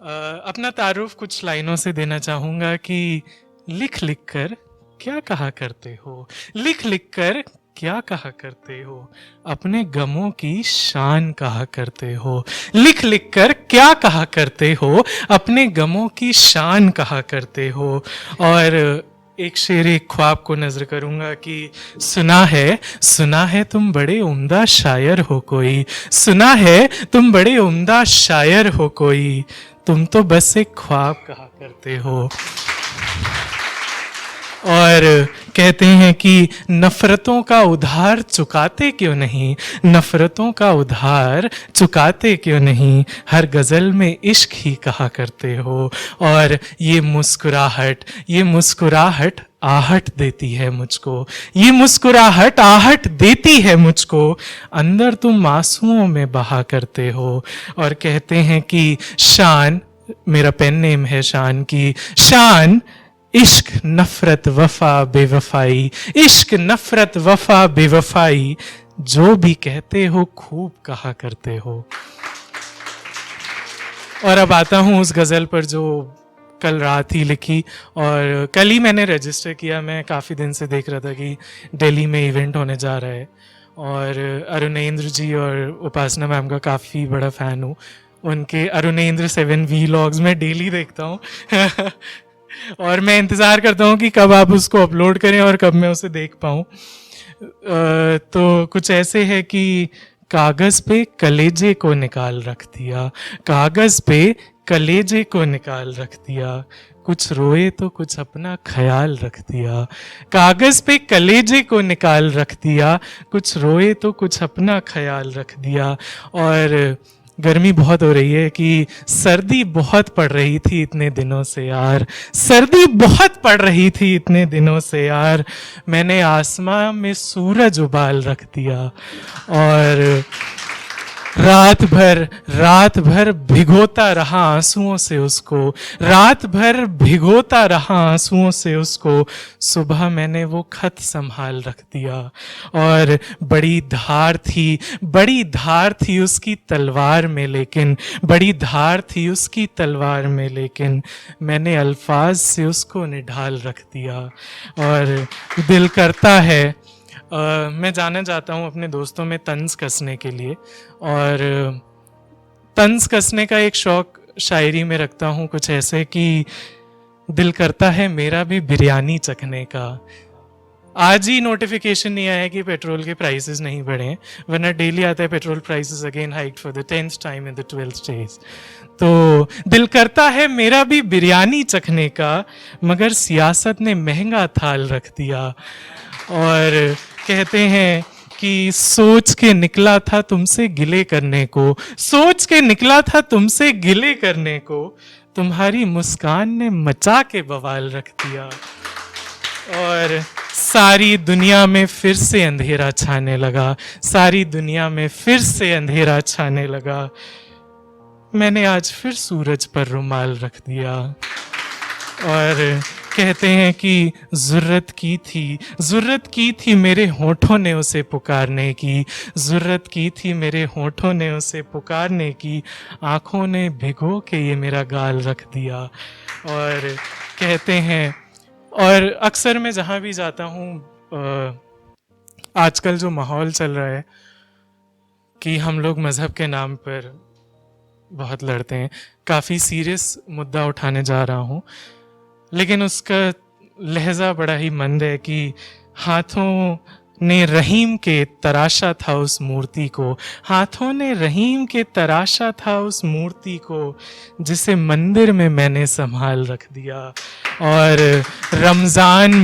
अपना तारुफ कुछ लाइनों से देना चाहूँगा कि लिख लिख कर क्या कहा करते हो, लिख लिख कर क्या कहा करते हो, अपने गमों की शान कहा करते हो, लिख लिख कर क्या कहा करते हो, अपने गमों की शान कहा करते हो। और एक शेर एक ख्वाब को नजर करूंगा कि सुना है तुम बड़े उम्दा शायर हो कोई, सुना है तुम बड़े उम्दा शायर हो कोई, तुम तो बस एक ख्वाब कहा करते हो। और कहते हैं कि नफरतों का उधार चुकाते क्यों नहीं, नफरतों का उधार चुकाते क्यों नहीं, हर गज़ल में इश्क ही कहा करते हो। और ये मुस्कुराहट आहट देती है मुझको, ये मुस्कुराहट आहट देती है मुझको, अंदर तुम आंसुओं में बहा करते हो। और कहते हैं कि शान, मेरा पेन नेम है शान की, शान इश्क नफरत वफा बेवफाई, इश्क नफरत वफा बेवफाई, जो भी कहते हो खूब कहा करते हो। और अब आता हूँ उस गज़ल पर जो कल रात ही लिखी और कल ही मैंने रजिस्टर किया। मैं काफ़ी दिन से देख रहा था कि दिल्ली में इवेंट होने जा रहा है और अरुणेंद्र जी और उपासना मैम का काफ़ी बड़ा फ़ैन हूँ। उनके अरुणेंद्र 7 व्लॉग्स मैं डेली देखता हूँ और मैं इंतज़ार करता हूँ कि कब आप उसको अपलोड करें और कब मैं उसे देख पाऊँ। तो कुछ ऐसे है कि कागज़ पे कलेजे को निकाल रख दिया, कागज़ पे कलेजे को निकाल रख दिया, कुछ रोए तो कुछ अपना ख्याल रख दिया, कागज़ पे कलेजे को निकाल रख दिया, कुछ रोए तो कुछ अपना ख्याल रख दिया। और गर्मी बहुत हो रही है कि सर्दी बहुत पड़ रही थी इतने दिनों से यार, सर्दी बहुत पड़ रही थी इतने दिनों से यार, मैंने आसमां में सूरज उबाल रख दिया। और रात भर भिगोता रहा आंसुओं से उसको, रात भर भिगोता रहा आंसुओं से उसको, सुबह मैंने वो खत संभाल रख दिया। और बड़ी धार थी उसकी तलवार में, लेकिन बड़ी धार थी उसकी तलवार में, लेकिन मैंने अल्फाज से उसको निढाल रख दिया। और दिल करता है मैं जाना चाहता हूँ अपने दोस्तों में तंज कसने के लिए, और तंज कसने का एक शौक शायरी में रखता हूँ कुछ ऐसे कि दिल करता है मेरा भी बिरयानी चखने का। आज ही नोटिफिकेशन नहीं आया कि पेट्रोल के प्राइसेस नहीं बढ़े हैं, वरना डेली आता है petrol prices again hiked for the 10th time in the 12th days. तो दिल करता है मेरा भी बिरयानी चखने का, मगर सियासत ने महंगा थाल रख दिया। और कहते हैं कि सोच के निकला था तुमसे गिले करने को, सोच के निकला था तुमसे गिले करने को, तुम्हारी मुस्कान ने मचा के बवाल रख दिया। और सारी दुनिया में फिर से अंधेरा छाने लगा, सारी दुनिया में फिर से अंधेरा छाने लगा, मैंने आज फिर सूरज पर रुमाल रख दिया। और कहते हैं कि ज़रूरत की थी मेरे होठों ने उसे पुकारने की, ज़रूरत की थी मेरे होठों ने उसे पुकारने की, आँखों ने भिगो के ये मेरा गाल रख दिया। और कहते हैं, और अक्सर मैं जहाँ भी जाता हूँ आजकल जो माहौल चल रहा है कि हम लोग मज़हब के नाम पर बहुत लड़ते हैं, काफ़ी सीरियस मुद्दा उठाने जा रहा हूँ, लेकिन उसका लहजा बड़ा ही मंद है कि हाथों ने रहीम के तराशा था उस मूर्ति को, हाथों ने रहीम के तराशा था उस मूर्ति को, जिसे मंदिर में मैंने संभाल रख दिया। और रमज़ान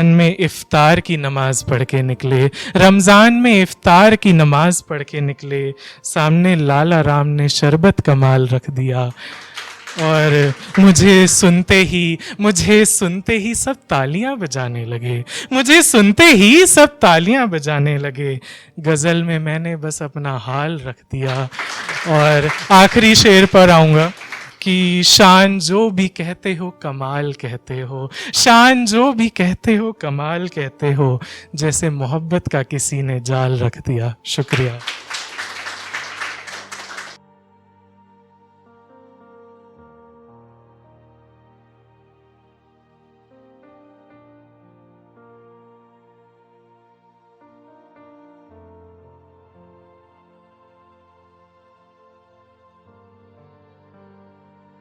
में इफ्तार की नमाज पढ़ के निकले, रमज़ान में इफ्तार की नमाज पढ़ के निकले, सामने लाला राम ने शरबत कमाल रख दिया। और मुझे सुनते ही सब तालियां बजाने लगे, मुझे सुनते ही सब तालियां बजाने लगे, गज़ल में मैंने बस अपना हाल रख दिया। और आखिरी शेर पर आऊँगा कि शान जो भी कहते हो कमाल कहते हो, शान जो भी कहते हो कमाल कहते हो, जैसे मोहब्बत का किसी ने जाल रख दिया। शुक्रिया।